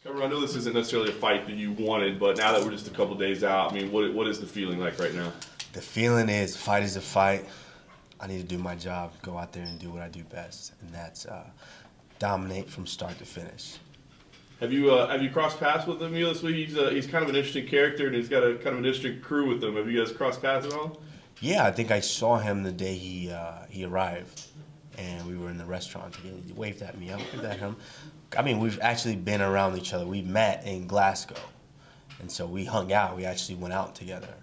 Kamaru, I know this isn't necessarily a fight that you wanted, but now that we're just a couple days out, I mean, what is the feeling like right now? The feeling is fight is a fight. I need to do my job, go out there and do what I do best, and that's dominate from start to finish. Have you crossed paths with him this week? He's kind of an interesting character, and he's got a kind of an interesting crew with him. Have you guys crossed paths at all? Yeah, I think I saw him the day he arrived, and we were in the restaurant together. He waved at me. I waved at him. I mean, we've actually been around each other. We met in Glasgow, and so we hung out. We actually went out together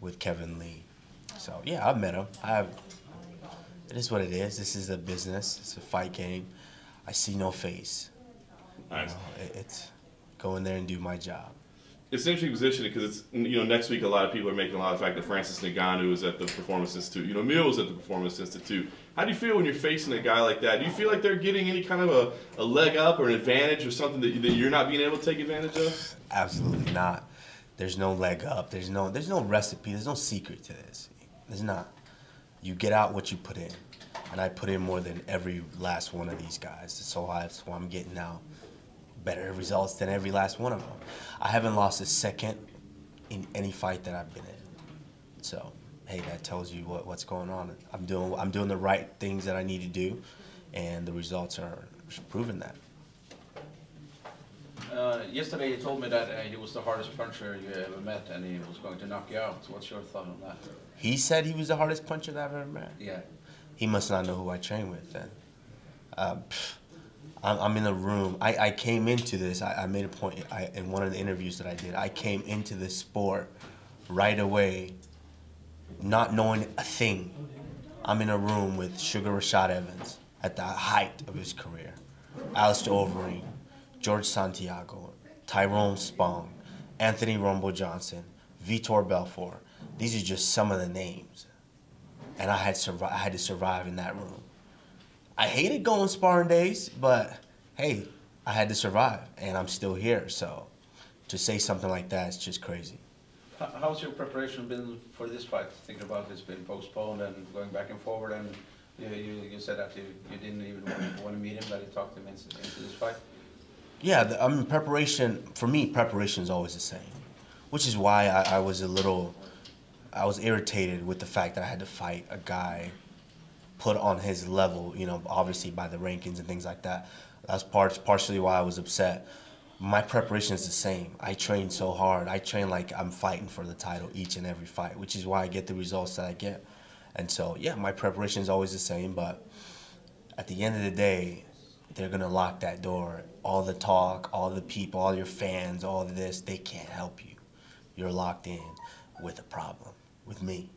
with Kevin Lee. So yeah, I've met him. It is what it is. This is a business. It's a fight game. I see no face. Nice. It's go in there and do my job. It's an interesting position because it's, next week a lot of people are making a lot of the fact that Francis Ngannou is at the Performance Institute. Emil was at the Performance Institute. How do you feel when you're facing a guy like that? Do you feel like they're getting any kind of a leg up or an advantage or something that you're not being able to take advantage of? Absolutely not. There's no leg up. There's no recipe. There's no secret to this. There's not. You get out what you put in. And I put in more than every last one of these guys. So that's why I'm getting now better results than every last one of them. I haven't lost a second in any fight that I've been in. So, hey, that tells you what's going on. I'm doing the right things that I need to do, and the results are proving that. Yesterday you told me that he was the hardest puncher you ever met, and he was going to knock you out. What's your thought on that? He said he was the hardest puncher that I've ever met? Yeah. He must not know who I train with then. I'm in a room. I came into this. I made a point in one of the interviews that I did. I came into this sport right away, not knowing a thing. I'm in a room with Sugar Rashad Evans at the height of his career, Alistair Overeem, George Santiago, Tyrone Spong, Anthony Rumble Johnson, Vitor Belfort. These are just some of the names, and I had to survive in that room. I hated going sparring days, but hey, I had to survive, and I'm still here. So to say something like that is just crazy. How's your preparation been for this fight? Thinking about it's been postponed and going back and forward, and you said that you didn't even want to meet him, that you talked him into this fight. Yeah, I mean, preparation, for me, preparation is always the same, which is why I was irritated with the fact that I had to fight a guy put on his level, obviously by the rankings and things like that. That's partially why I was upset. My preparation is the same. I train so hard. I train like I'm fighting for the title each and every fight, which is why I get the results that I get. And so, yeah, my preparation is always the same, but at the end of the day, they're going to lock that door. All the talk, all the people, all your fans, all of this, they can't help you. You're locked in with a problem, with me.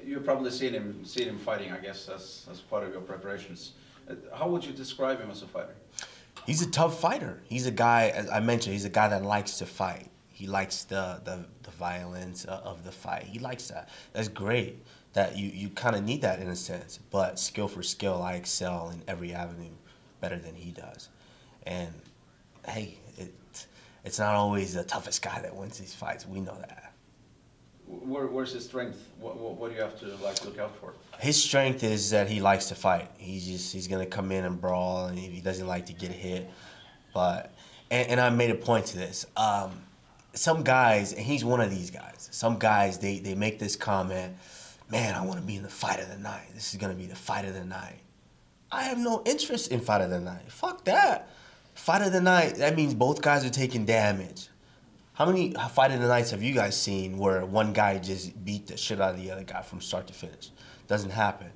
You've probably seen him fighting, I guess, as part of your preparations. How would you describe him as a fighter? He's a tough fighter. He's a guy, as I mentioned, he's a guy that likes to fight. He likes the violence of the fight. He likes that. That's great. That you kind of need that in a sense. But skill for skill, I excel in every avenue better than he does. And hey, it's not always the toughest guy that wins these fights. We know that. Where's his strength? What do you have to look out for? His strength is that he likes to fight. He's gonna come in and brawl, and he doesn't like to get hit. But and I made a point to this. Some guys, and he's one of these guys. Some guys they make this comment, man, I want to be in the fight of the night. This is gonna be the fight of the night. I have no interest in fight of the night. Fuck that. Fight of the night. That means both guys are taking damage. How many fight of the nights have you guys seen where one guy just beat the shit out of the other guy from start to finish? Doesn't happen.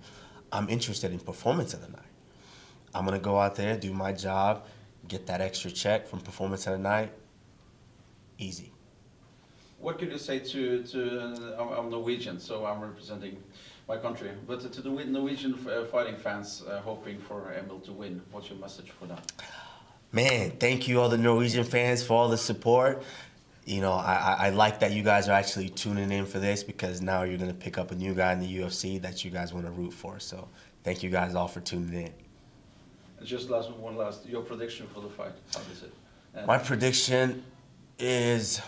I'm interested in performance of the night. I'm going to go out there, do my job, get that extra check from performance of the night. Easy. What could you say to I'm Norwegian, so I'm representing my country, but to the Norwegian fighting fans hoping for Emil to win, what's your message for them? Man, thank you all the Norwegian fans for all the support. I like that you guys are actually tuning in for this, because now you're going to pick up a new guy in the UFC that you guys want to root for. So thank you guys all for tuning in. And just one last, your prediction for the fight, how is it? My prediction is,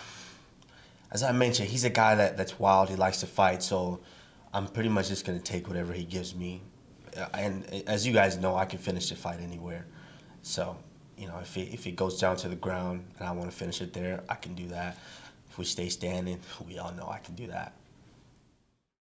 as I mentioned, he's a guy that's wild. He likes to fight. So I'm pretty much just going to take whatever he gives me. And as you guys know, I can finish the fight anywhere. So you know, if it goes down to the ground and I want to finish it there, I can do that. If we stay standing, we all know I can do that.